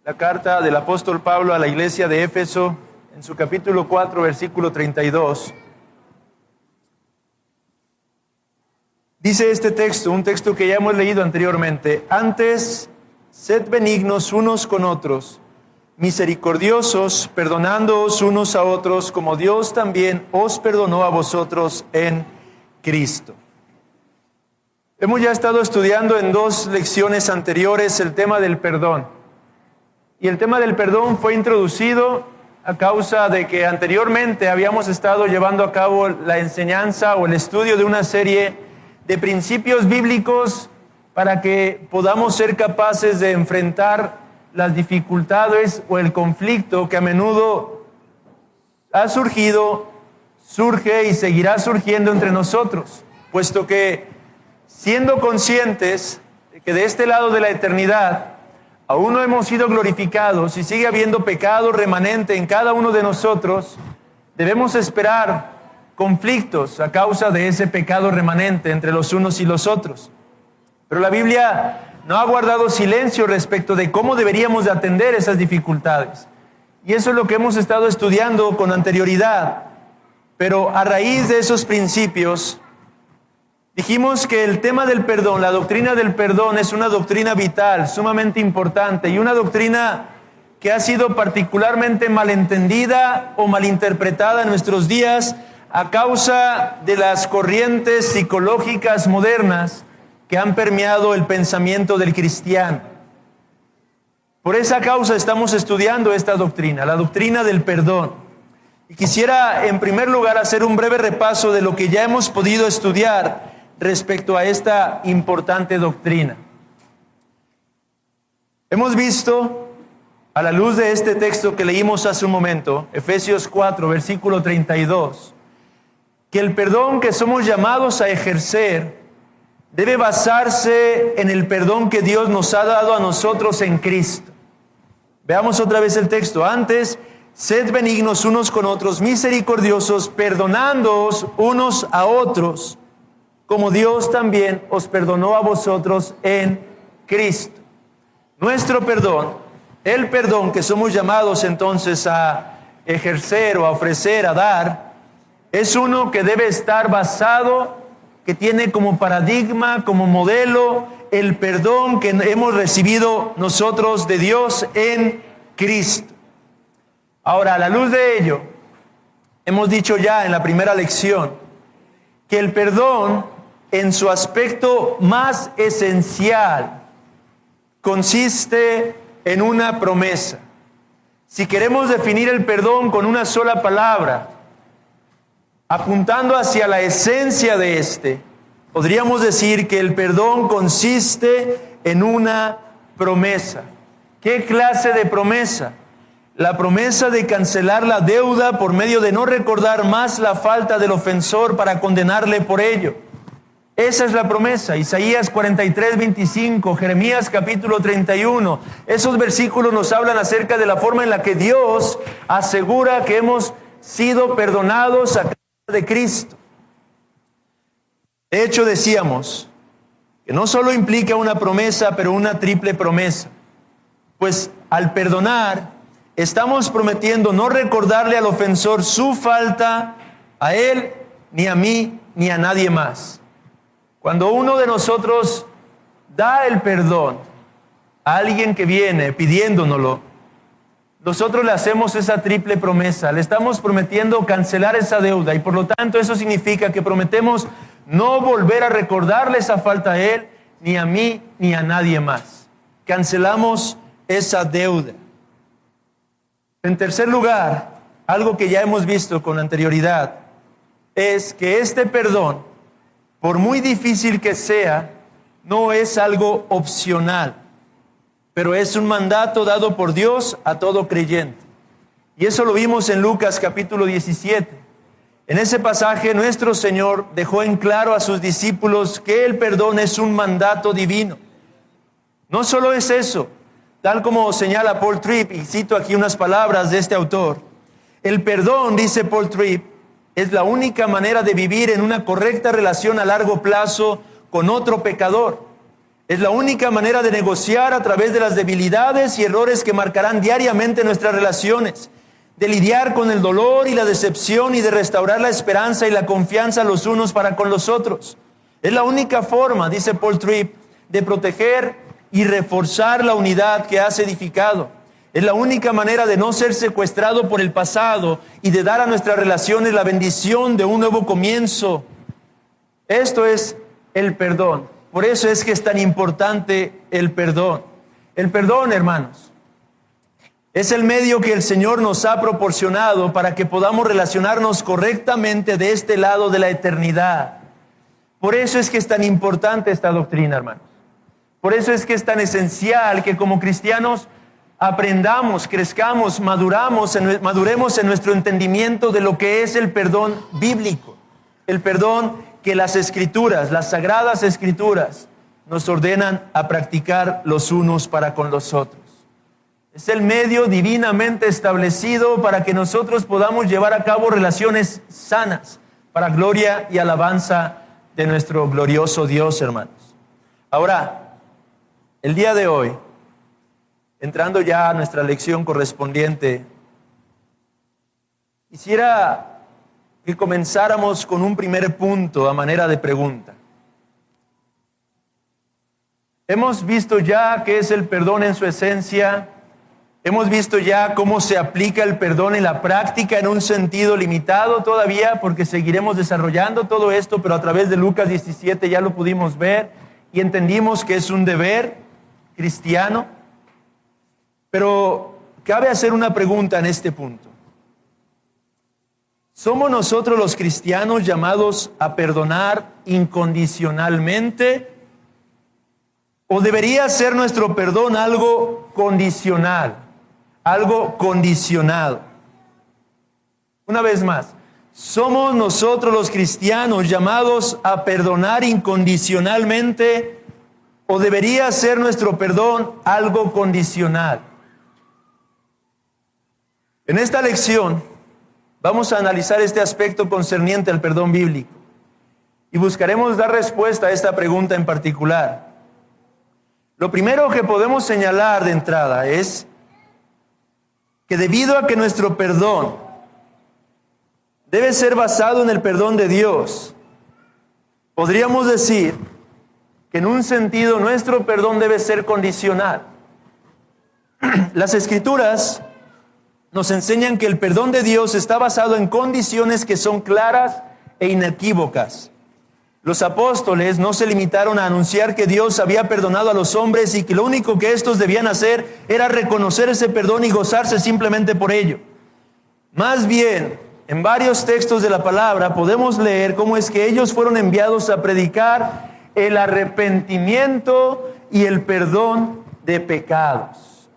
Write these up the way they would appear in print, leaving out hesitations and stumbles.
La carta del apóstol Pablo a la iglesia de Éfeso, en su capítulo 4, versículo 32. Dice este texto, un texto que ya hemos leído anteriormente: antes, sed benignos unos con otros, misericordiosos, perdonándoos unos a otros, como Dios también os perdonó a vosotros en Cristo. Hemos ya estado estudiando en 2 lecciones anteriores el tema del perdón. Y el tema del perdón fue introducido a causa de que anteriormente habíamos estado llevando a cabo la enseñanza o el estudio de una serie de principios bíblicos para que podamos ser capaces de enfrentar las dificultades o el conflicto que a menudo ha surgido, surge y seguirá surgiendo entre nosotros, puesto que siendo conscientes de que de este lado de la eternidad aún no hemos sido glorificados y sigue habiendo pecado remanente en cada uno de nosotros, debemos esperar conflictos a causa de ese pecado remanente entre los unos y los otros. Pero la Biblia no ha guardado silencio respecto de cómo deberíamos de atender esas dificultades. Y eso es lo que hemos estado estudiando con anterioridad. Pero a raíz de esos principios, dijimos que el tema del perdón, la doctrina del perdón, es una doctrina vital, sumamente importante, y una doctrina que ha sido particularmente malentendida o malinterpretada en nuestros días a causa de las corrientes psicológicas modernas que han permeado el pensamiento del cristiano. Por esa causa estamos estudiando esta doctrina, la doctrina del perdón. Y quisiera en primer lugar hacer un breve repaso de lo que ya hemos podido estudiar respecto a esta importante doctrina. Hemos visto, a la luz de este texto que leímos hace un momento, Efesios 4, versículo 32, que el perdón que somos llamados a ejercer debe basarse en el perdón que Dios nos ha dado a nosotros en Cristo. Veamos otra vez el texto. Antes, sed benignos unos con otros, misericordiosos, perdonándoos unos a otros, como Dios también os perdonó a vosotros en Cristo. Nuestro perdón, el perdón que somos llamados entonces a ejercer o a ofrecer, a dar, es uno que debe estar basado, que tiene como paradigma, como modelo, el perdón que hemos recibido nosotros de Dios en Cristo. Ahora, a la luz de ello, hemos dicho ya en la primera lección que el perdón, en su aspecto más esencial, consiste en una promesa. Si queremos definir el perdón con una sola palabra, apuntando hacia la esencia de este, podríamos decir que el perdón consiste en una promesa. ¿Qué clase de promesa? La promesa de cancelar la deuda por medio de no recordar más la falta del ofensor para condenarle por ello. Esa es la promesa. Isaías 43, 25, Jeremías capítulo 31. Esos versículos nos hablan acerca de la forma en la que Dios asegura que hemos sido perdonados a causa de Cristo. De hecho, decíamos que no solo implica una promesa, pero una triple promesa. Pues al perdonar, estamos prometiendo no recordarle al ofensor su falta a él, ni a mí, ni a nadie más. Cuando uno de nosotros da el perdón a alguien que viene pidiéndonoslo, nosotros le hacemos esa triple promesa. Le estamos prometiendo cancelar esa deuda y por lo tanto eso significa que prometemos no volver a recordarle esa falta a él, ni a mí, ni a nadie más. Cancelamos esa deuda. En tercer lugar, algo que ya hemos visto con anterioridad, es que este perdón, por muy difícil que sea, no es algo opcional, pero es un mandato dado por Dios a todo creyente. Y eso lo vimos en Lucas capítulo 17. En ese pasaje nuestro Señor dejó en claro a sus discípulos que el perdón es un mandato divino. No solo es eso, tal como señala Paul Tripp, y cito aquí unas palabras de este autor, el perdón, dice Paul Tripp, es la única manera de vivir en una correcta relación a largo plazo con otro pecador. Es la única manera de negociar a través de las debilidades y errores que marcarán diariamente nuestras relaciones, de lidiar con el dolor y la decepción y de restaurar la esperanza y la confianza los unos para con los otros. Es la única forma, dice Paul Tripp, de proteger y reforzar la unidad que has edificado. Es la única manera de no ser secuestrado por el pasado y de dar a nuestras relaciones la bendición de un nuevo comienzo. Esto es el perdón. Por eso es que es tan importante el perdón. El perdón, hermanos, es el medio que el Señor nos ha proporcionado para que podamos relacionarnos correctamente de este lado de la eternidad. Por eso es que es tan importante esta doctrina, hermanos. Por eso es que es tan esencial que como cristianos aprendamos, crezcamos, maduremos en nuestro entendimiento de lo que es el perdón bíblico. El perdón que las Escrituras, las Sagradas Escrituras, nos ordenan a practicar los unos para con los otros. Es el medio divinamente establecido para que nosotros podamos llevar a cabo relaciones sanas, para gloria y alabanza de nuestro glorioso Dios, hermanos. Ahora, el día de hoy, entrando ya a nuestra lección correspondiente, quisiera que comenzáramos con un primer punto a manera de pregunta. Hemos visto ya qué es el perdón en su esencia. Hemos visto ya cómo se aplica el perdón en la práctica en un sentido limitado todavía, porque seguiremos desarrollando todo esto, pero a través de Lucas 17 ya lo pudimos ver y entendimos que es un deber cristiano. Pero cabe hacer una pregunta en este punto. ¿Somos nosotros los cristianos llamados a perdonar incondicionalmente? ¿O debería ser nuestro perdón algo condicional, algo condicionado? Una vez más, ¿somos nosotros los cristianos llamados a perdonar incondicionalmente? ¿O debería ser nuestro perdón algo condicional? En esta lección vamos a analizar este aspecto concerniente al perdón bíblico y buscaremos dar respuesta a esta pregunta en particular. Lo primero que podemos señalar de entrada es que debido a que nuestro perdón debe ser basado en el perdón de Dios, podríamos decir que en un sentido nuestro perdón debe ser condicional. Las Escrituras nos enseñan que el perdón de Dios está basado en condiciones que son claras e inequívocas. Los apóstoles no se limitaron a anunciar que Dios había perdonado a los hombres y que lo único que estos debían hacer era reconocer ese perdón y gozarse simplemente por ello. Más bien, en varios textos de la palabra podemos leer cómo es que ellos fueron enviados a predicar el arrepentimiento y el perdón de pecados.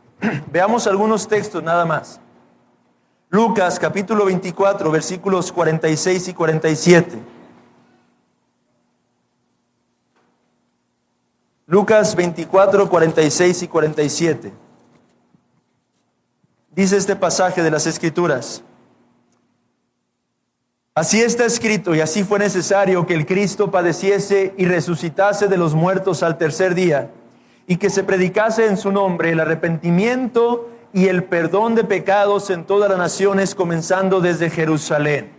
Veamos algunos textos nada más. Lucas capítulo 24, versículos 46 y 47. Lucas 24, 46 y 47. Dice este pasaje de las Escrituras: Así está escrito, y así fue necesario que el Cristo padeciese y resucitase de los muertos al tercer día, y que se predicase en su nombre el arrepentimiento y el perdón de pecados en todas las naciones, comenzando desde Jerusalén.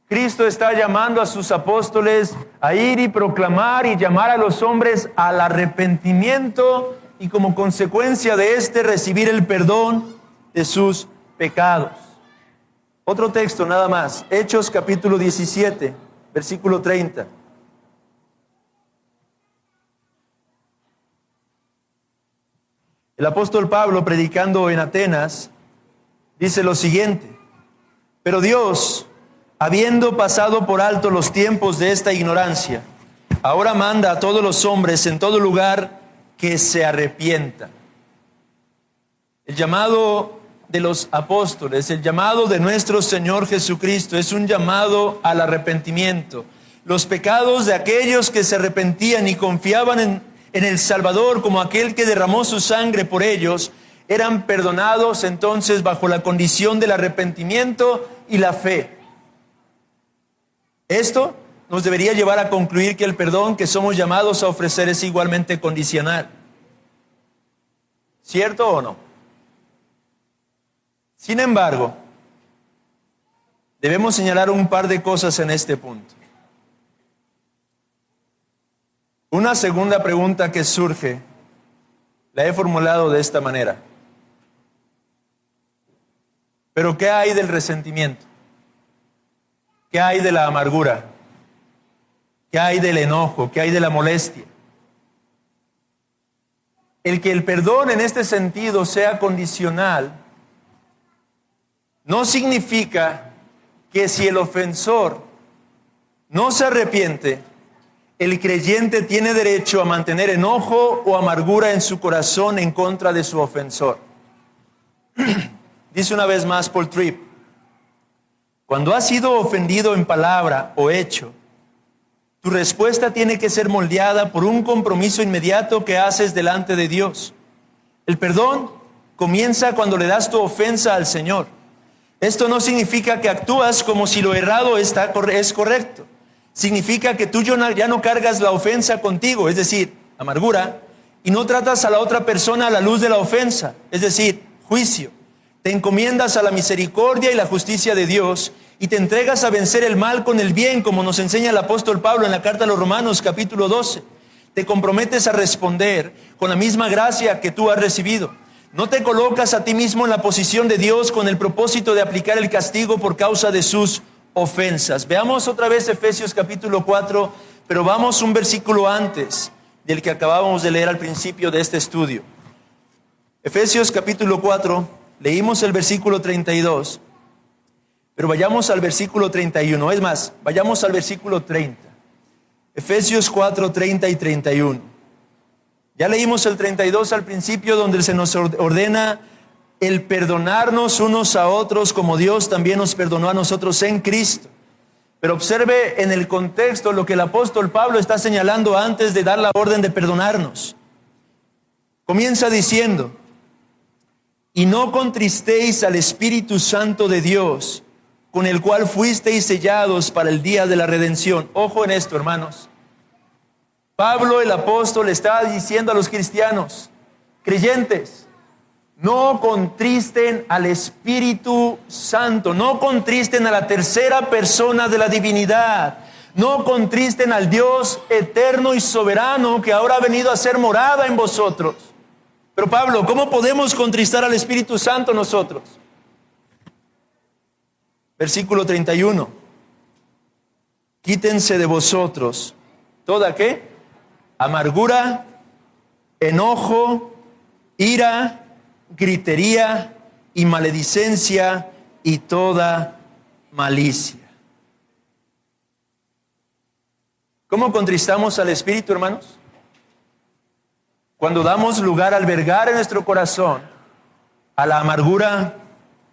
Cristo está llamando a sus apóstoles a ir y proclamar y llamar a los hombres al arrepentimiento y como consecuencia de este recibir el perdón de sus pecados. Otro texto nada más, Hechos capítulo 17, versículo 30. El apóstol Pablo, predicando en Atenas, dice lo siguiente: Pero Dios, habiendo pasado por alto los tiempos de esta ignorancia, ahora manda a todos los hombres en todo lugar que se arrepientan. El llamado de los apóstoles, el llamado de nuestro Señor Jesucristo es un llamado al arrepentimiento. Los pecados de aquellos que se arrepentían y confiaban en el Salvador como aquel que derramó su sangre por ellos, eran perdonados entonces bajo la condición del arrepentimiento y la fe. Esto nos debería llevar a concluir que el perdón que somos llamados a ofrecer es igualmente condicional. ¿Cierto o no? Sin embargo, debemos señalar un par de cosas en este punto. Una segunda pregunta que surge, la he formulado de esta manera. ¿Pero qué hay del resentimiento? ¿Qué hay de la amargura? ¿Qué hay del enojo? ¿Qué hay de la molestia? El que el perdón en este sentido sea condicional no significa que si el ofensor no se arrepiente, el creyente tiene derecho a mantener enojo o amargura en su corazón en contra de su ofensor. Dice una vez más Paul Tripp, cuando has sido ofendido en palabra o hecho, tu respuesta tiene que ser moldeada por un compromiso inmediato que haces delante de Dios. El perdón comienza cuando le das tu ofensa al Señor. Esto no significa que actúas como si lo errado es correcto. Significa que tú ya no cargas la ofensa contigo, es decir, amargura, y no tratas a la otra persona a la luz de la ofensa, es decir, juicio. Te encomiendas a la misericordia y la justicia de Dios y te entregas a vencer el mal con el bien, como nos enseña el apóstol Pablo en la carta a los Romanos, capítulo 12. Te comprometes a responder con la misma gracia que tú has recibido. No te colocas a ti mismo en la posición de Dios con el propósito de aplicar el castigo por causa de sus ofensas. Veamos otra vez Efesios capítulo 4, pero vamos un versículo antes del que acabábamos de leer al principio de este estudio. Efesios capítulo 4, leímos el versículo 32, pero vayamos al versículo 31. Es más, vayamos al versículo 30. Efesios 4, 30 y 31. Ya leímos el 32 al principio, donde se nos ordena el perdonarnos unos a otros como Dios también nos perdonó a nosotros en Cristo. Pero observe en el contexto lo que el apóstol Pablo está señalando antes de dar la orden de perdonarnos. Comienza diciendo, y no contristéis al Espíritu Santo de Dios, con el cual fuisteis sellados para el día de la redención. Ojo en esto, hermanos. Pablo el apóstol está diciendo a los cristianos, creyentes, no contristen al Espíritu Santo, no contristen a la tercera persona de la divinidad, no contristen al Dios eterno y soberano que ahora ha venido a ser morada en vosotros. Pero Pablo, ¿cómo podemos contristar al Espíritu Santo nosotros? Versículo 31. Quítense de vosotros toda ¿qué? Amargura, enojo, ira, gritería y maledicencia y toda malicia. ¿Cómo contristamos al Espíritu, hermanos? Cuando damos lugar a albergar en nuestro corazón a la amargura,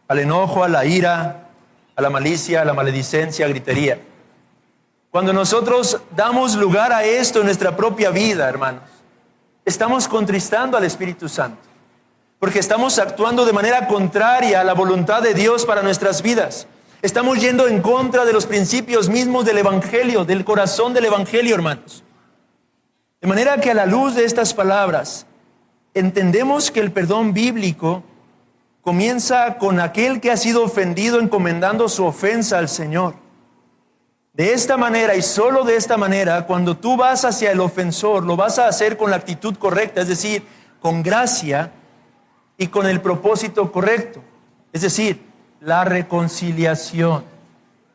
al enojo, a la ira, a la malicia, a la maledicencia, a gritería. Cuando nosotros damos lugar a esto en nuestra propia vida, hermanos, estamos contristando al Espíritu Santo, porque estamos actuando de manera contraria a la voluntad de Dios para nuestras vidas. Estamos yendo en contra de los principios mismos del Evangelio, del corazón del Evangelio, hermanos. De manera que a la luz de estas palabras, entendemos que el perdón bíblico comienza con aquel que ha sido ofendido encomendando su ofensa al Señor. De esta manera y solo de esta manera, cuando tú vas hacia el ofensor, lo vas a hacer con la actitud correcta, es decir, con gracia y con el propósito correcto, es decir, la reconciliación.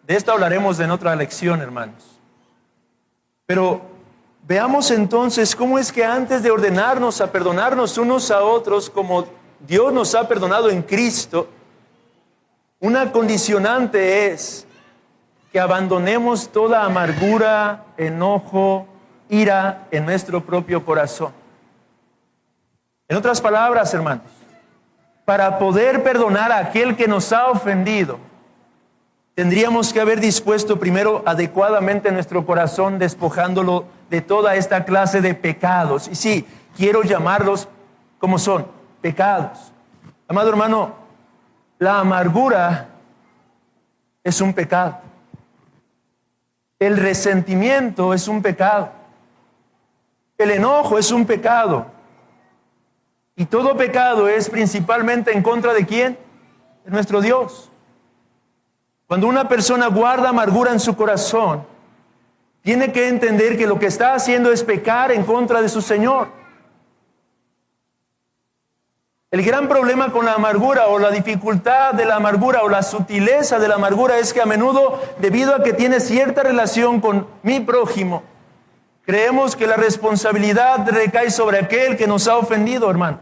De esto hablaremos en otra lección, hermanos. Pero veamos entonces cómo es que antes de ordenarnos a perdonarnos unos a otros como Dios nos ha perdonado en Cristo, una condicionante es que abandonemos toda amargura, enojo, ira en nuestro propio corazón. En otras palabras, hermanos, para poder perdonar a aquel que nos ha ofendido, tendríamos que haber dispuesto primero adecuadamente nuestro corazón, despojándolo de toda esta clase de pecados. Y sí, quiero llamarlos como son, pecados. Amado hermano, la amargura es un pecado. El resentimiento es un pecado. El enojo es un pecado. Y todo pecado es principalmente en contra ¿de quién? De nuestro Dios. Cuando una persona guarda amargura en su corazón, tiene que entender que lo que está haciendo es pecar en contra de su Señor. El gran problema con la amargura o la dificultad de la amargura o la sutileza de la amargura es que a menudo, debido a que tiene cierta relación con mi prójimo, creemos que la responsabilidad recae sobre aquel que nos ha ofendido, hermanos.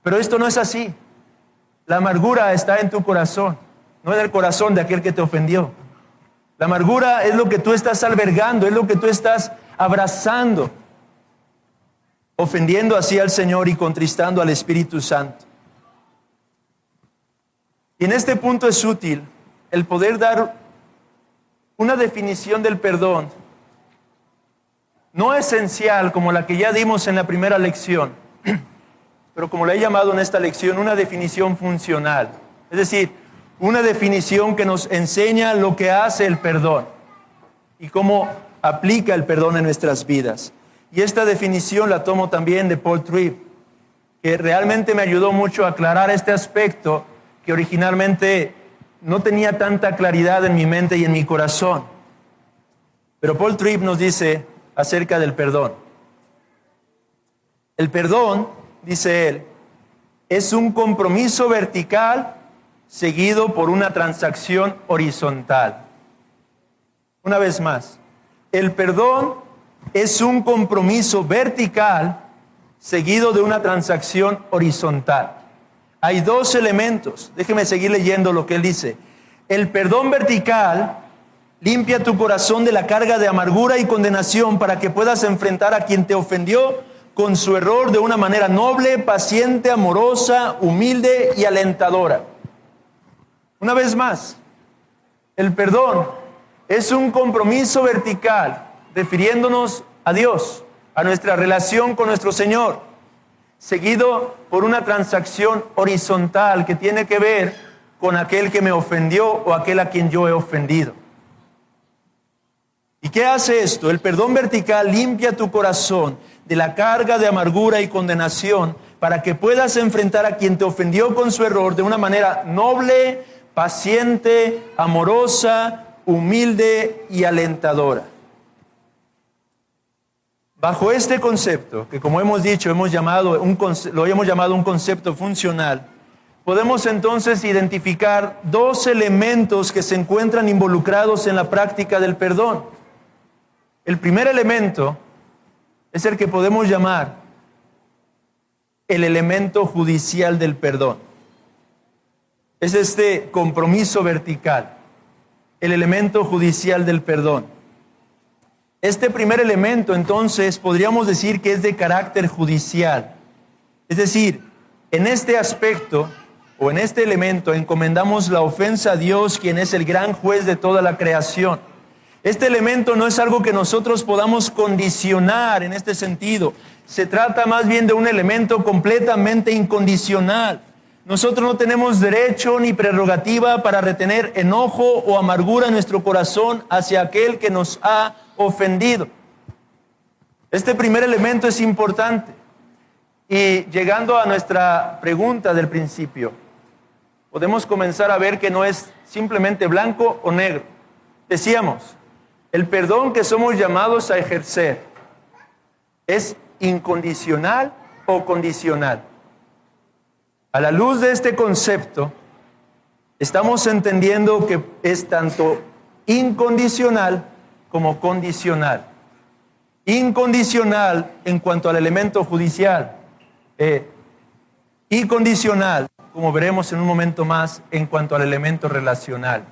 Pero esto no es así. La amargura está en tu corazón, no en el corazón de aquel que te ofendió. La amargura es lo que tú estás albergando, es lo que tú estás abrazando, ofendiendo así al Señor y contristando al Espíritu Santo. Y en este punto es útil el poder dar una definición del perdón, no esencial como la que ya dimos en la primera lección, pero como la he llamado en esta lección, una definición funcional. Es decir, una definición que nos enseña lo que hace el perdón y cómo aplica el perdón en nuestras vidas. Y esta definición la tomo también de Paul Tripp, que realmente me ayudó mucho a aclarar este aspecto que originalmente no tenía tanta claridad en mi mente y en mi corazón. Pero Paul Tripp nos dice acerca del perdón. El perdón, dice él, es un compromiso vertical seguido por una transacción horizontal. Una vez más, el perdón es un compromiso vertical seguido de una transacción horizontal. Hay dos elementos. Déjeme seguir leyendo lo que él dice. El perdón vertical limpia tu corazón de la carga de amargura y condenación para que puedas enfrentar a quien te ofendió con su error de una manera noble, paciente, amorosa, humilde y alentadora. Una vez más, el perdón es un compromiso vertical, refiriéndonos a Dios, a nuestra relación con nuestro Señor, seguido por una transacción horizontal que tiene que ver con aquel que me ofendió o aquel a quien yo he ofendido. ¿Y qué hace esto? El perdón vertical limpia tu corazón de la carga de amargura y condenación para que puedas enfrentar a quien te ofendió con su error de una manera noble, paciente, amorosa, humilde y alentadora. Bajo este concepto, que como hemos dicho, lo hemos llamado un concepto funcional, podemos entonces identificar dos elementos que se encuentran involucrados en la práctica del perdón. El primer elemento es el que podemos llamar el elemento judicial del perdón. Es este compromiso vertical, el elemento judicial del perdón. Este primer elemento, entonces, podríamos decir que es de carácter judicial. Es decir, en este aspecto o en este elemento encomendamos la ofensa a Dios, quien es el gran juez de toda la creación. Este elemento no es algo que nosotros podamos condicionar en este sentido. Se trata más bien de un elemento completamente incondicional. Nosotros no tenemos derecho ni prerrogativa para retener enojo o amargura en nuestro corazón hacia aquel que nos ha ofendido. Este primer elemento es importante. Y llegando a nuestra pregunta del principio, podemos comenzar a ver que no es simplemente blanco o negro. Decíamos, el perdón que somos llamados a ejercer es incondicional o condicional. A la luz de este concepto, estamos entendiendo que es tanto incondicional como condicional. Incondicional en cuanto al elemento judicial y condicional, como veremos en un momento más, en cuanto al elemento relacional.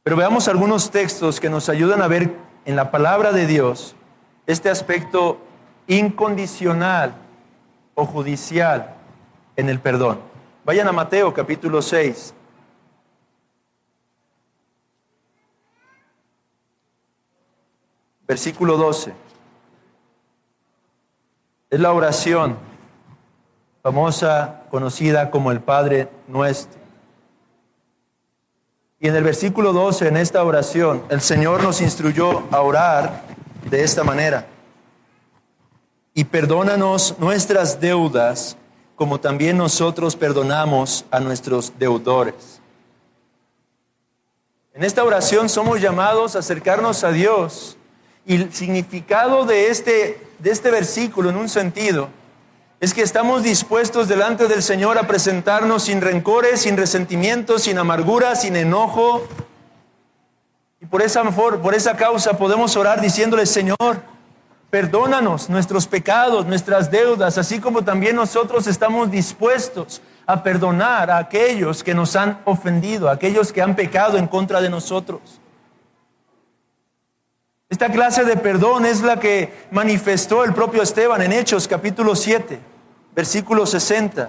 Pero veamos algunos textos que nos ayudan a ver en la palabra de Dios este aspecto incondicional o judicial en el perdón. Vayan a Mateo capítulo 6. Versículo 12. Es la oración famosa, conocida como el Padre Nuestro. Y en el versículo 12, en esta oración, el Señor nos instruyó a orar de esta manera. Y perdónanos nuestras deudas, como también nosotros perdonamos a nuestros deudores. En esta oración somos llamados a acercarnos a Dios. Y el significado de este versículo, en un sentido, es que estamos dispuestos delante del Señor a presentarnos sin rencores, sin resentimientos, sin amargura, sin enojo. Y por esa causa podemos orar diciéndole: Señor, perdónanos nuestros pecados, nuestras deudas, así como también nosotros estamos dispuestos a perdonar a aquellos que nos han ofendido, a aquellos que han pecado en contra de nosotros. Esta clase de perdón es la que manifestó el propio Esteban en Hechos capítulo 7, versículo 60.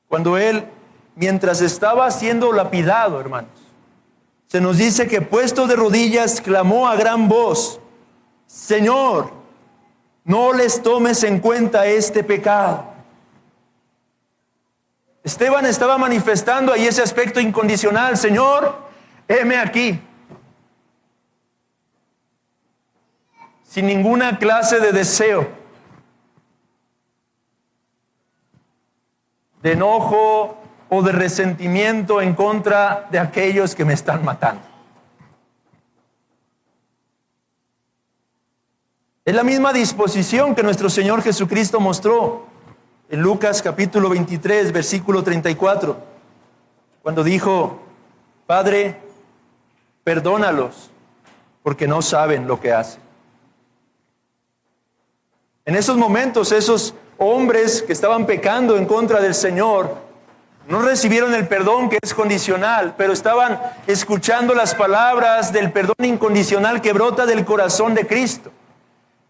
Cuando él, mientras estaba siendo lapidado, hermanos, se nos dice que puesto de rodillas clamó a gran voz: Señor, no les tomes en cuenta este pecado. Esteban estaba manifestando ahí ese aspecto incondicional: Señor, heme aquí. Sin ninguna clase de deseo, de enojo o de resentimiento en contra de aquellos que me están matando. Es la misma disposición que nuestro Señor Jesucristo mostró en Lucas capítulo 23, versículo 34, cuando dijo: Padre, perdónalos, porque no saben lo que hacen. En esos momentos, esos hombres que estaban pecando en contra del Señor no recibieron el perdón, que es condicional, pero estaban escuchando las palabras del perdón incondicional que brota del corazón de Cristo.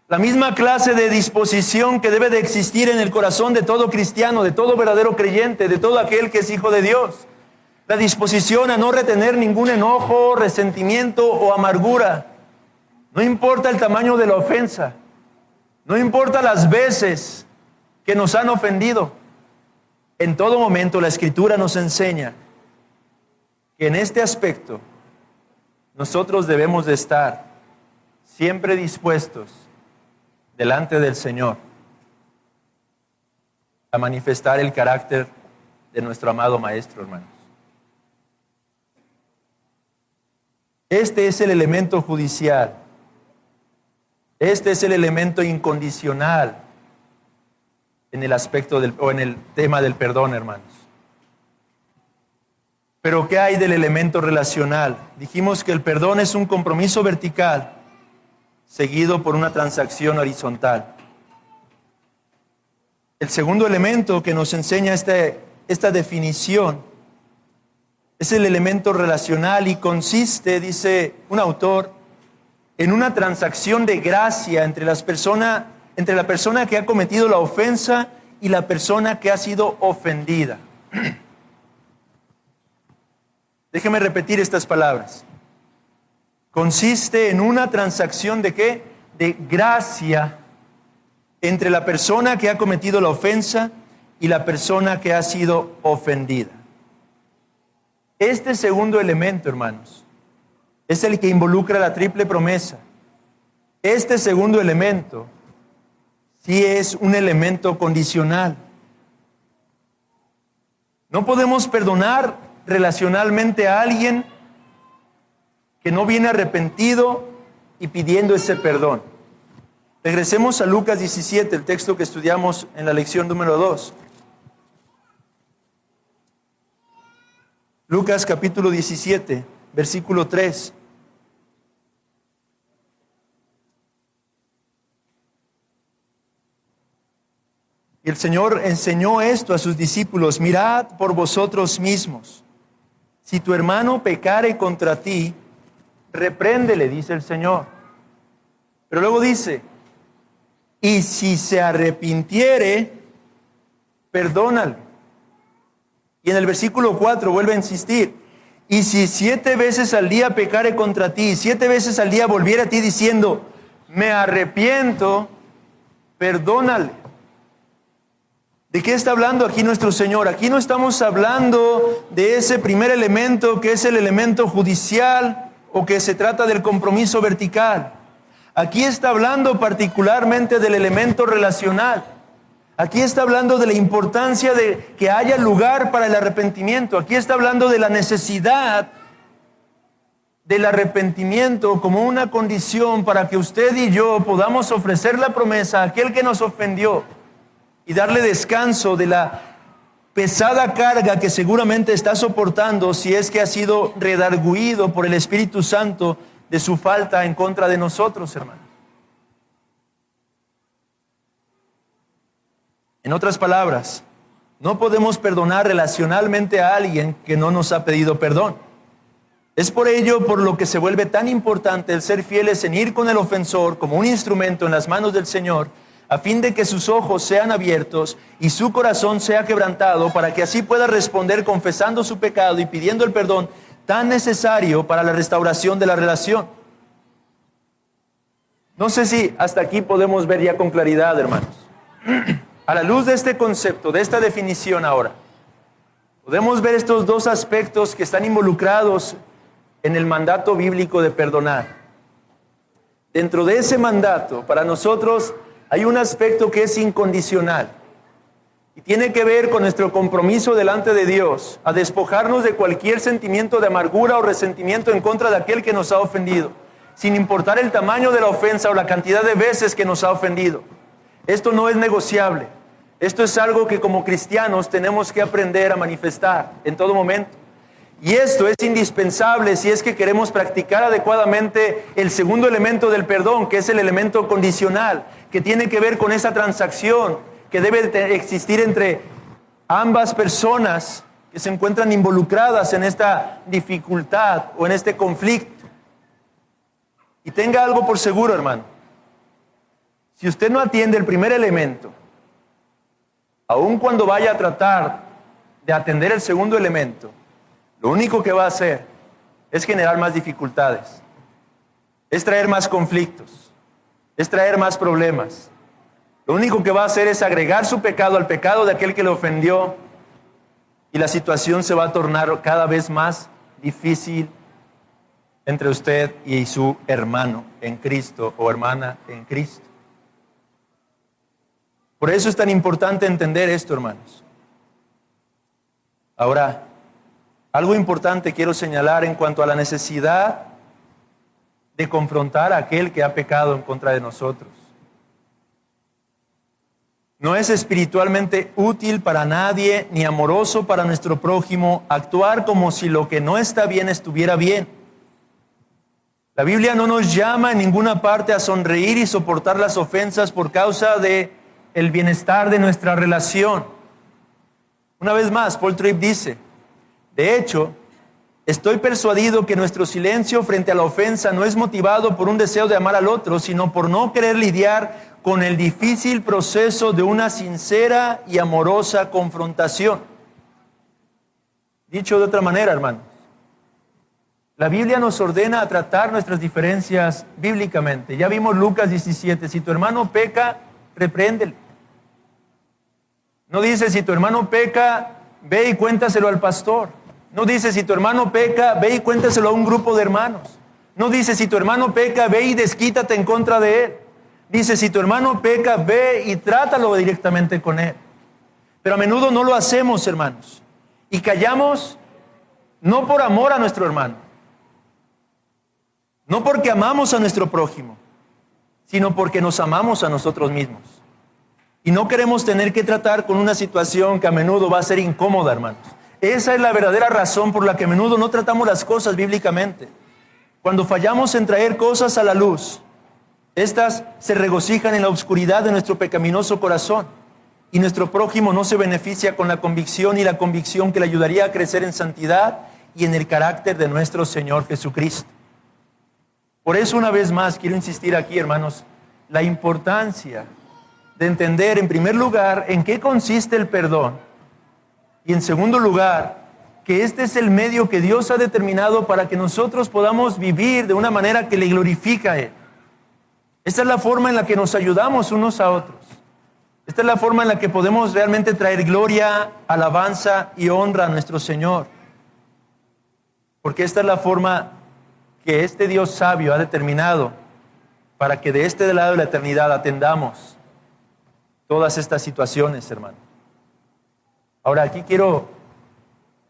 La misma clase de disposición que debe de existir en el corazón de todo cristiano, de todo verdadero creyente, de todo aquel que es hijo de Dios. La disposición a no retener ningún enojo, resentimiento o amargura. No importa el tamaño de la ofensa. No importa las veces que nos han ofendido. En todo momento la Escritura nos enseña que en este aspecto nosotros debemos de estar siempre dispuestos delante del Señor a manifestar el carácter de nuestro amado Maestro, hermanos. Este es el elemento judicial. Este es el elemento incondicional en el aspecto en el tema del perdón, hermanos. Pero ¿qué hay del elemento relacional? Dijimos que el perdón es un compromiso vertical seguido por una transacción horizontal. El segundo elemento que nos enseña esta definición es el elemento relacional y consiste, dice un autor, en una transacción de gracia entre la persona que ha cometido la ofensa y la persona que ha sido ofendida. Déjeme repetir estas palabras. Consiste en una transacción ¿de qué? De gracia entre la persona que ha cometido la ofensa y la persona que ha sido ofendida. Este segundo elemento, hermanos, es el que involucra la triple promesa. Este segundo elemento sí es un elemento condicional. No podemos perdonar relacionalmente a alguien que no viene arrepentido y pidiendo ese perdón. Regresemos a Lucas 17, el texto que estudiamos en la lección número 2. Lucas capítulo 17, versículo 3. Y el Señor enseñó esto a sus discípulos: mirad por vosotros mismos. Si tu hermano pecare contra ti, repréndele, dice el Señor. Pero luego dice: y si se arrepintiere, perdónale. Y en el versículo 4 vuelve a insistir: y si 7 veces al día pecare contra ti, 7 veces al día volviera a ti diciendo: me arrepiento, perdónale. ¿De qué está hablando aquí nuestro Señor? Aquí no estamos hablando de ese primer elemento que es el elemento judicial o que se trata del compromiso vertical. Aquí está hablando particularmente del elemento relacional. Aquí está hablando de la importancia de que haya lugar para el arrepentimiento. Aquí está hablando de la necesidad del arrepentimiento como una condición para que usted y yo podamos ofrecer la promesa a aquel que nos ofendió y darle descanso de la pesada carga que seguramente está soportando si es que ha sido redarguido por el Espíritu Santo de su falta en contra de nosotros, hermanos. En otras palabras, no podemos perdonar relacionalmente a alguien que no nos ha pedido perdón. Es por ello por lo que se vuelve tan importante el ser fieles en ir con el ofensor como un instrumento en las manos del Señor, a fin de que sus ojos sean abiertos y su corazón sea quebrantado, para que así pueda responder confesando su pecado y pidiendo el perdón tan necesario para la restauración de la relación. No sé si hasta aquí podemos ver ya con claridad, hermanos. A la luz de este concepto, de esta definición ahora, podemos ver estos dos aspectos que están involucrados en el mandato bíblico de perdonar. Dentro de ese mandato, para nosotros, hay un aspecto que es incondicional y tiene que ver con nuestro compromiso delante de Dios a despojarnos de cualquier sentimiento de amargura o resentimiento en contra de aquel que nos ha ofendido, sin importar el tamaño de la ofensa o la cantidad de veces que nos ha ofendido. Esto no es negociable. Esto es algo que como cristianos tenemos que aprender a manifestar en todo momento. Y esto es indispensable si es que queremos practicar adecuadamente el segundo elemento del perdón, que es el elemento condicional, que tiene que ver con esa transacción que debe existir entre ambas personas que se encuentran involucradas en esta dificultad o en este conflicto. Y tenga algo por seguro, hermano. Si usted no atiende el primer elemento, aun cuando vaya a tratar de atender el segundo elemento, lo único que va a hacer es generar más dificultades, es traer más conflictos, es traer más problemas. Lo único que va a hacer es agregar su pecado al pecado de aquel que le ofendió y la situación se va a tornar cada vez más difícil entre usted y su hermano en Cristo o hermana en Cristo. Por eso es tan importante entender esto, hermanos. Ahora, algo importante quiero señalar en cuanto a la necesidad de confrontar a aquel que ha pecado en contra de nosotros. No es espiritualmente útil para nadie, ni amoroso para nuestro prójimo, actuar como si lo que no está bien estuviera bien. La Biblia no nos llama en ninguna parte a sonreír y soportar las ofensas por causa de el bienestar de nuestra relación. Una vez más, Paul Tripp dice: de hecho, estoy persuadido que nuestro silencio frente a la ofensa no es motivado por un deseo de amar al otro, sino por no querer lidiar con el difícil proceso de una sincera y amorosa confrontación. Dicho de otra manera, hermanos, la Biblia nos ordena a tratar nuestras diferencias bíblicamente. Ya vimos Lucas 17, si tu hermano peca, repréndele. No dice, si tu hermano peca, ve y cuéntaselo al pastor. No dice, si tu hermano peca, ve y cuéntaselo a un grupo de hermanos. No dice, si tu hermano peca, ve y desquítate en contra de él. Dice, si tu hermano peca, ve y trátalo directamente con él. Pero a menudo no lo hacemos, hermanos. Y callamos no por amor a nuestro hermano, no porque amamos a nuestro prójimo, sino porque nos amamos a nosotros mismos. Y no queremos tener que tratar con una situación que a menudo va a ser incómoda, hermanos. Esa es la verdadera razón por la que a menudo no tratamos las cosas bíblicamente. Cuando fallamos en traer cosas a la luz, estas se regocijan en la oscuridad de nuestro pecaminoso corazón. Y nuestro prójimo no se beneficia con la convicción y la convicción que le ayudaría a crecer en santidad y en el carácter de nuestro Señor Jesucristo. Por eso, una vez más, quiero insistir aquí, hermanos, la importancia de entender, en primer lugar, en qué consiste el perdón. Y en segundo lugar, que este es el medio que Dios ha determinado para que nosotros podamos vivir de una manera que le glorifica a Él. Esta es la forma en la que nos ayudamos unos a otros. Esta es la forma en la que podemos realmente traer gloria, alabanza y honra a nuestro Señor. Porque esta es la forma que este Dios sabio ha determinado para que de este lado de la eternidad atendamos todas estas situaciones, hermano. Ahora, aquí quiero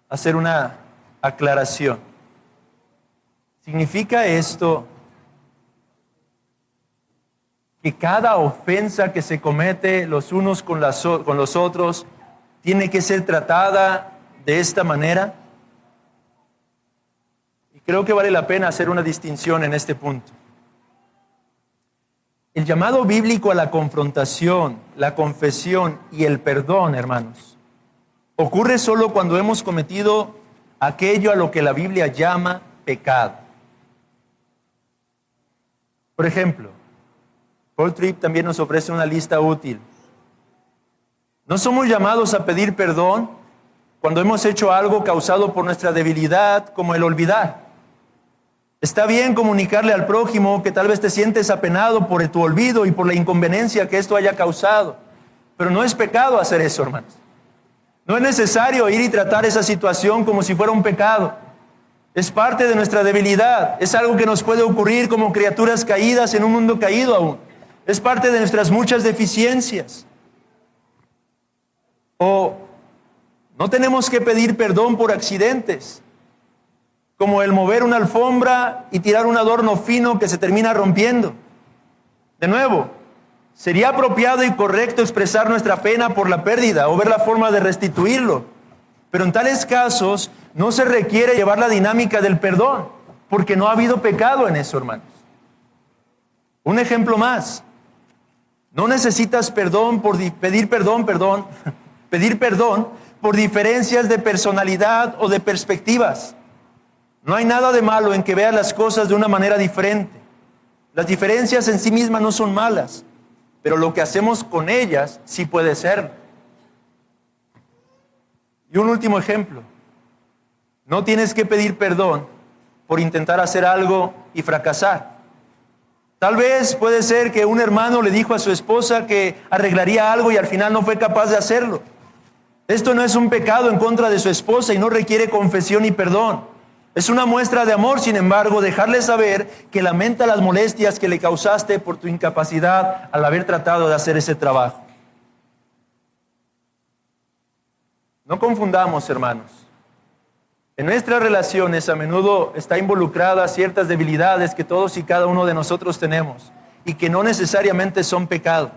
hacer una aclaración. ¿Significa esto que cada ofensa que se comete los unos con los otros tiene que ser tratada de esta manera? Y creo que vale la pena hacer una distinción en este punto. El llamado bíblico a la confrontación, la confesión y el perdón, hermanos, ocurre solo cuando hemos cometido aquello a lo que la Biblia llama pecado. Por ejemplo, Paul Tripp también nos ofrece una lista útil. No somos llamados a pedir perdón cuando hemos hecho algo causado por nuestra debilidad, como el olvidar. Está bien comunicarle al prójimo que tal vez te sientes apenado por tu olvido y por la inconveniencia que esto haya causado, pero no es pecado hacer eso, hermanos. No es necesario ir y tratar esa situación como si fuera un pecado. Es parte de nuestra debilidad, es algo que nos puede ocurrir como criaturas caídas en un mundo caído aún. Es parte de nuestras muchas deficiencias. O no tenemos que pedir perdón por accidentes, como el mover una alfombra y tirar un adorno fino que se termina rompiendo. De nuevo, sería apropiado y correcto expresar nuestra pena por la pérdida o ver la forma de restituirlo. Pero en tales casos no se requiere llevar la dinámica del perdón, porque no ha habido pecado en eso, hermanos. Un ejemplo más. No necesitas pedir perdón por diferencias de personalidad o de perspectivas. No hay nada de malo en que veas las cosas de una manera diferente. Las diferencias en sí mismas no son malas, pero lo que hacemos con ellas sí puede ser. Y un último ejemplo. No tienes que pedir perdón por intentar hacer algo y fracasar. Tal vez puede ser que un hermano le dijo a su esposa que arreglaría algo y al final no fue capaz de hacerlo. Esto no es un pecado en contra de su esposa y no requiere confesión y perdón. Es una muestra de amor, sin embargo, dejarle saber que lamenta las molestias que le causaste por tu incapacidad al haber tratado de hacer ese trabajo. No confundamos, hermanos. En nuestras relaciones a menudo está involucrada ciertas debilidades que todos y cada uno de nosotros tenemos y que no necesariamente son pecado.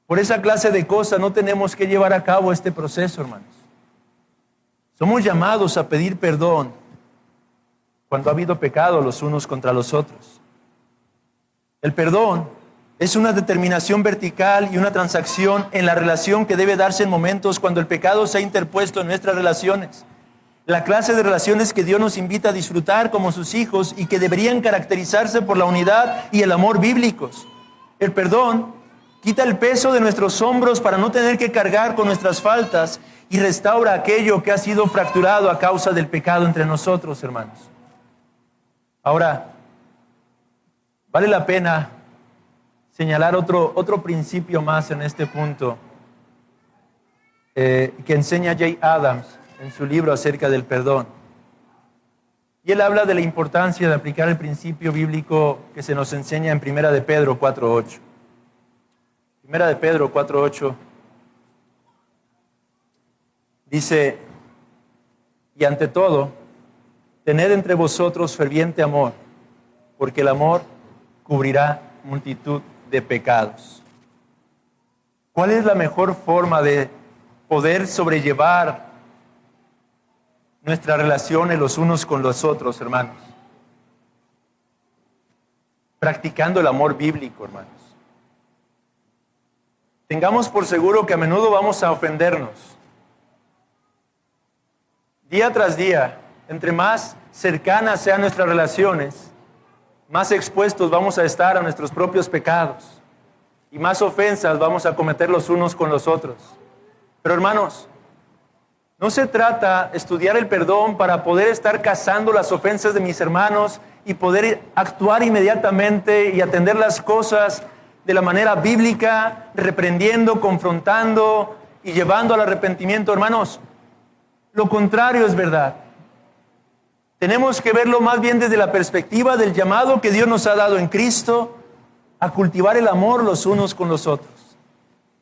Por esa clase de cosas no tenemos que llevar a cabo este proceso, hermanos. Somos llamados a pedir perdón cuando ha habido pecado los unos contra los otros. El perdón es una determinación vertical y una transacción en la relación que debe darse en momentos cuando el pecado se ha interpuesto en nuestras relaciones. La clase de relaciones que Dios nos invita a disfrutar como sus hijos y que deberían caracterizarse por la unidad y el amor bíblicos. El perdón quita el peso de nuestros hombros para no tener que cargar con nuestras faltas y restaura aquello que ha sido fracturado a causa del pecado entre nosotros, hermanos. Ahora, vale la pena señalar otro principio más en este punto que enseña Jay Adams en su libro acerca del perdón. Y él habla de la importancia de aplicar el principio bíblico que se nos enseña en 1 de Pedro 4:8. 1 de Pedro 4:8 dice: y ante todo, tened entre vosotros ferviente amor, porque el amor cubrirá multitud de pecados. ¿Cuál es la mejor forma de poder sobrellevar nuestras relaciones los unos con los otros, hermanos? Practicando el amor bíblico, hermanos. Tengamos por seguro que a menudo vamos a ofendernos. Día tras día, entre más cercanas sean nuestras relaciones, más expuestos vamos a estar a nuestros propios pecados y más ofensas vamos a cometer los unos con los otros. Pero hermanos, no se trata de estudiar el perdón para poder estar cazando las ofensas de mis hermanos y poder actuar inmediatamente y atender las cosas de la manera bíblica, reprendiendo, confrontando y llevando al arrepentimiento, hermanos. Lo contrario es verdad. Tenemos que verlo más bien desde la perspectiva del llamado que Dios nos ha dado en Cristo a cultivar el amor los unos con los otros.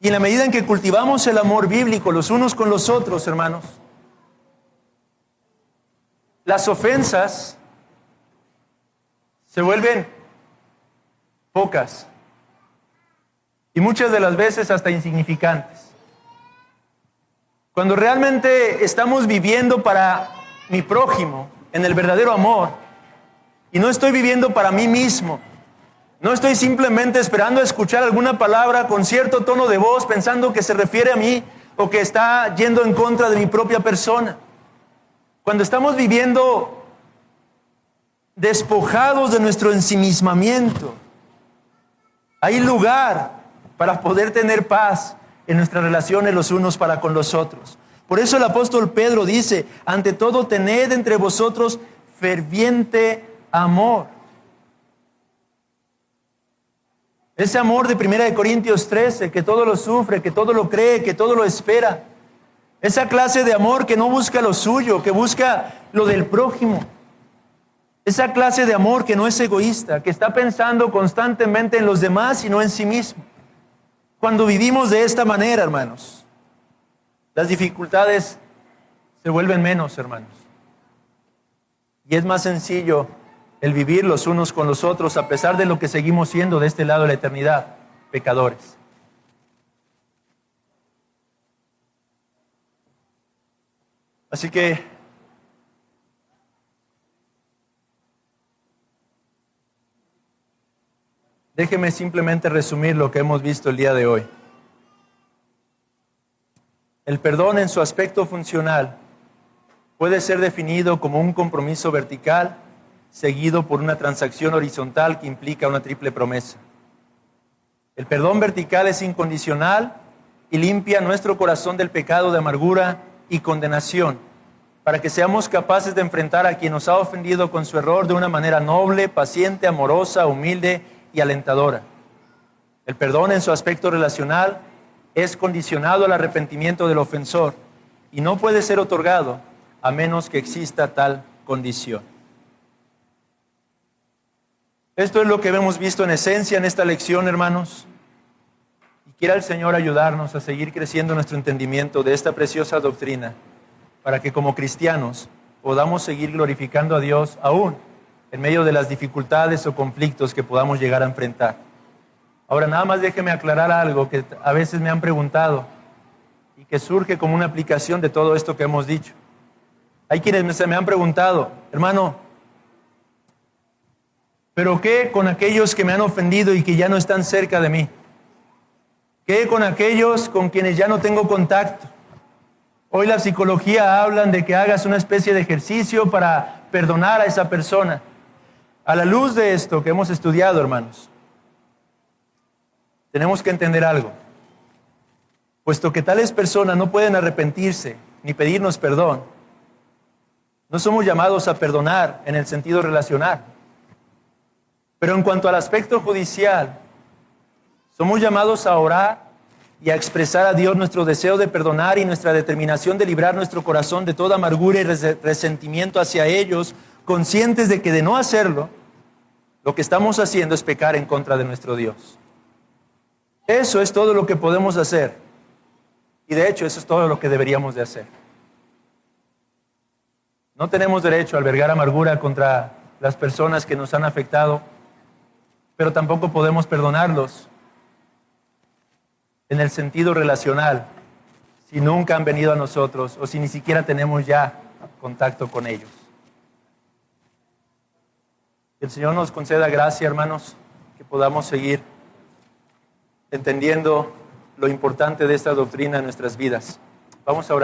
Y en la medida en que cultivamos el amor bíblico los unos con los otros, hermanos, las ofensas se vuelven pocas y muchas de las veces hasta insignificantes. Cuando realmente estamos viviendo para mi prójimo en el verdadero amor y no estoy viviendo para mí mismo, no estoy simplemente esperando escuchar alguna palabra con cierto tono de voz pensando que se refiere a mí o que está yendo en contra de mi propia persona. Cuando estamos viviendo despojados de nuestro ensimismamiento, hay lugar para poder tener paz en nuestras relaciones los unos para con los otros. Por eso el apóstol Pedro dice, ante todo tened entre vosotros ferviente amor. Ese amor de 1 Corintios 13, que todo lo sufre, que todo lo cree, que todo lo espera. Esa clase de amor que no busca lo suyo, que busca lo del prójimo. Esa clase de amor que no es egoísta, que está pensando constantemente en los demás y no en sí mismo. Cuando vivimos de esta manera, hermanos, las dificultades se vuelven menos, hermanos. Y es más sencillo el vivir los unos con los otros, a pesar de lo que seguimos siendo de este lado de la eternidad, pecadores. Así que déjeme simplemente resumir lo que hemos visto el día de hoy. El perdón en su aspecto funcional puede ser definido como un compromiso vertical seguido por una transacción horizontal que implica una triple promesa. El perdón vertical es incondicional y limpia nuestro corazón del pecado de amargura y condenación, para que seamos capaces de enfrentar a quien nos ha ofendido con su error de una manera noble, paciente, amorosa, humilde y alentadora. El perdón en su aspecto relacional es condicionado al arrepentimiento del ofensor y no puede ser otorgado a menos que exista tal condición. Esto es lo que hemos visto en esencia en esta lección, hermanos. Y quiera el Señor ayudarnos a seguir creciendo nuestro entendimiento de esta preciosa doctrina, para que como cristianos podamos seguir glorificando a Dios aún en medio de las dificultades o conflictos que podamos llegar a enfrentar. Ahora, nada más déjeme aclarar algo que a veces me han preguntado y que surge como una aplicación de todo esto que hemos dicho. Hay quienes me han preguntado, hermano, ¿pero qué con aquellos que me han ofendido y que ya no están cerca de mí? ¿Qué con aquellos con quienes ya no tengo contacto? Hoy la psicología habla de que hagas una especie de ejercicio para perdonar a esa persona. A la luz de esto que hemos estudiado, hermanos, tenemos que entender algo. Puesto que tales personas no pueden arrepentirse ni pedirnos perdón, no somos llamados a perdonar en el sentido relacional. Pero en cuanto al aspecto judicial, somos llamados a orar y a expresar a Dios nuestro deseo de perdonar y nuestra determinación de librar nuestro corazón de toda amargura y resentimiento hacia ellos, conscientes de que de no hacerlo, lo que estamos haciendo es pecar en contra de nuestro Dios. Eso es todo lo que podemos hacer. Y de hecho, eso es todo lo que deberíamos de hacer. No tenemos derecho a albergar amargura contra las personas que nos han afectado, pero tampoco podemos perdonarlos en el sentido relacional si nunca han venido a nosotros o si ni siquiera tenemos ya contacto con ellos. Que el Señor nos conceda gracia, hermanos, que podamos seguir entendiendo lo importante de esta doctrina en nuestras vidas. Vamos a orar.